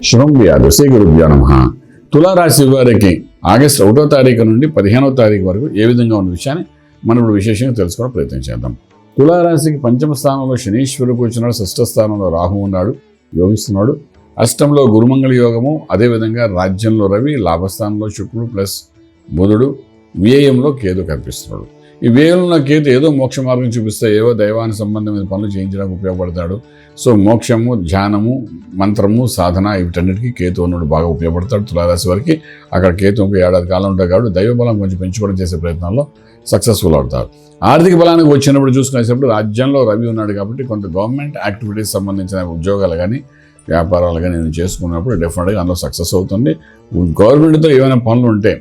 శుభం వ్యాధు శ్రీ గురుభ్యో నమః. తులారాశి వారికి ఆగస్టు 1వ తారీఖు నుండి 15వ తారీఖు వరకు ఏ విధంగా ఉన్న విషయాన్ని మనం ఇప్పుడు విశేషంగా తెలుసుకోవడం ప్రయత్నం చేద్దాం. తులారాశికి పంచమ స్థానంలో శనీశ్వరుడు కూర్చున్నాడు, షష్ఠ స్థానంలో రాహు ఉన్నాడు, యోగిస్తున్నాడు. అష్టంలో గురుమంగళ యోగము, అదేవిధంగా రాజ్యంలో రవి, లాభస్థానంలో శుక్రుడు ప్లస్ బుధుడు, వ్యయంలో కేతు కనిపిస్తున్నాడు. ఈ వ్యయంలో కేతు ఏదో మోక్ష మార్గం చూపిస్తే ఏవో దైవానికి సంబంధమైన పనులు చేయించడానికి ఉపయోగపడతాడు. సో మోక్షము, ధ్యానము, మంత్రము, సాధన వీటన్నిటికీ కేతు ఉన్నాడు బాగా ఉపయోగపడతాడు. తులారాశి వారికి అక్కడ కేతు ఒక ఏడాది కాలం ఉంటాడు కాబట్టి దైవ బలం కొంచెం పెంచుకోవడం చేసే ప్రయత్నాల్లో సక్సెస్ఫుల్ అవుతారు. ఆర్థిక బలానికి వచ్చినప్పుడు చూసుకునేటప్పుడు రాజ్యంలో రవి ఉన్నాడు కాబట్టి కొంత గవర్నమెంట్ యాక్టివిటీస్ సంబంధించిన ఉద్యోగాలు కానీ వ్యాపారాలు కానీ నేను చేసుకున్నప్పుడు డెఫినెట్గా అందులో సక్సెస్ అవుతుంది. గవర్నమెంట్తో ఏమైనా పనులు ఉంటే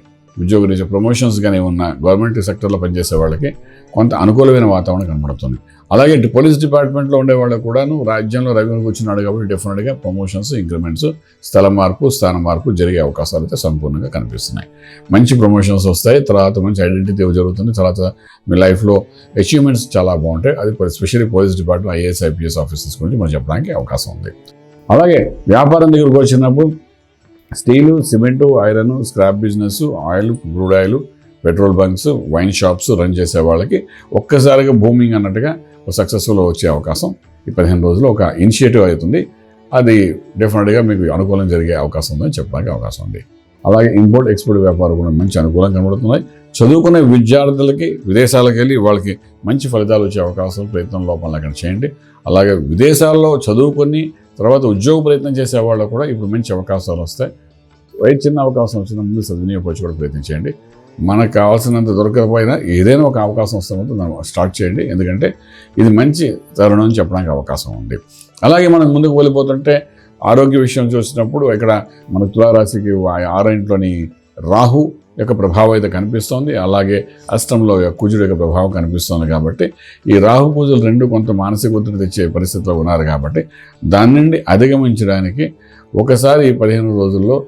ఉద్యోగరీత్యా ప్రమోషన్స్ కానీ ఏమన్నా గవర్నమెంట్ సెక్టర్లో పనిచేసే వాళ్ళకి కొంత అనుకూలమైన వాతావరణం కనబడుతుంది. అలాగే పోలీస్ డిపార్ట్మెంట్లో ఉండే వాళ్ళకు కూడాను రాజ్యంలో రవి కూర్చున్నాడు కాబట్టి డెఫినెట్గా ప్రమోషన్స్, ఇంక్రిమెంట్స్, స్థల మార్పు, స్థాన మార్పు జరిగే అవకాశాలు అయితే సంపూర్ణంగా కనిపిస్తున్నాయి. మంచి ప్రమోషన్స్ వస్తాయి, తర్వాత మంచి ఐడెంటిటీ జరుగుతుంది, తర్వాత మీ లైఫ్లో అచీవ్మెంట్స్ చాలా బాగుంటాయి. అది specially police department, IAS, IPS officers గురించి మనం చెప్పడానికి అవకాశం ఉంది. అలాగే వ్యాపారం దగ్గరకు వచ్చినప్పుడు steel, cement, iron, scrap business, oil, crude oil, petrol bunks, wine shops run చేసే వాళ్ళకి ఒక్కసారిగా బూమింగ్ అన్నట్టుగా సక్సెస్ఫుల్ వచ్చే అవకాశం ఈ 15 రోజుల్లో ఒక ఇనిషియేటివ్ అవుతుంది. అది డెఫినెట్గా మీకు అనుకూలం జరిగే అవకాశం ఉందని చెప్పడానికి అవకాశం ఉంది. అలాగే ఇంపోర్ట్ ఎక్స్పోర్ట్ వ్యాపారం కూడా మంచి అనుకూలం కనబడుతున్నాయి. చదువుకునే విద్యార్థులకి విదేశాలకు వెళ్ళి వాళ్ళకి మంచి ఫలితాలు వచ్చే అవకాశం ప్రయత్నం లోపల అక్కడ చేయండి. అలాగే విదేశాల్లో చదువుకొని తర్వాత ఉద్యోగ ప్రయత్నం చేసే వాళ్ళు కూడా ఇప్పుడు మంచి అవకాశాలు వస్తాయి. చిన్న అవకాశం వచ్చిన ముందు సద్వినియోగపరచుకోవడం ప్రయత్నించండి. మనకు కావాల్సినంత దొరకకపోయినా ఏదైనా ఒక అవకాశం వస్తున్నప్పుడు దాన్ని స్టార్ట్ చేయండి. ఎందుకంటే ఇది మంచి తరుణం అని చెప్పడానికి అవకాశం ఉంది. అలాగే మనం ముందుకు వెళ్ళిపోతుంటే ఆరోగ్య విషయం చూసినప్పుడు ఇక్కడ మన తులారాశికి 6వ ఇంట్లోని రాహు యొక్క ప్రభావం అయితే కనిపిస్తోంది. అలాగే అష్టంలో కుజుడు యొక్క ప్రభావం కనిపిస్తోంది. కాబట్టి ఈ రాహు పూజలు రెండు కొంత మానసిక ఒత్తిడి తెచ్చే పరిస్థితిలో ఉన్నారు. కాబట్టి దాని నుండి అధిగమించడానికి ఒకసారి ఈ 15 రోజుల్లో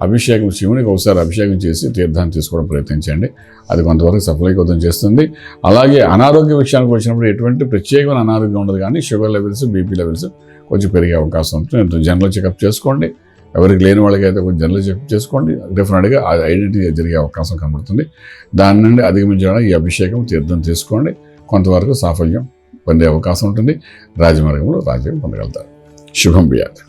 అభిషేకం, శివునికి ఒకసారి అభిషేకం చేసి తీర్థాన్ని తీసుకోవడం ప్రయత్నించండి. అది కొంతవరకు సఫలీకృతం చేస్తుంది. అలాగే అనారోగ్య విషయానికి వచ్చినప్పుడు ఎటువంటి ప్రత్యేకమైన అనారోగ్యం ఉండదు, కానీ షుగర్ లెవెల్స్, బీపీ లెవెల్స్ కొంచెం పెరిగే అవకాశం ఉంటుంది. జనరల్ చెకప్ చేసుకోండి. ఎవరికి లేని వాళ్ళకి అయితే కొంచెం జనరల్ చెకప్ చేసుకోండి. డెఫినెట్గా అది ఐడెంటిటీ జరిగే అవకాశం కనబడుతుంది. దాని నుండి అధిగమించడానికి ఈ అభిషేకం, తీర్థం తీసుకోండి. కొంతవరకు సాఫల్యం పొందే అవకాశం ఉంటుంది. రాజమార్గంలో రాజ్యం పొందగలుగుతారు. శుభం వ్యాధి.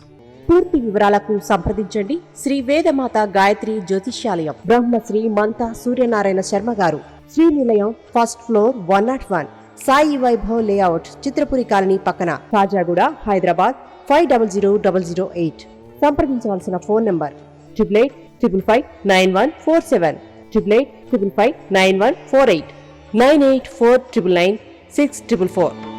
పూర్తి వివరాలకు సంప్రదించండి శ్రీ వేదమాత గాయత్రి జ్యోతిష్యాలయం, బ్రహ్మశ్రీ మంతా సూర్యనారాయణ శర్మ గారు, Srinilayam, first floor, 101, Sai Vaibhav layout, Chitrapuri colony పక్కన, కాజాగూడ, హైదరాబాద్ 500008. సంప్రదించవలసిన ఫోన్ నంబర్ 8855559147, 8855559148, 9849996644.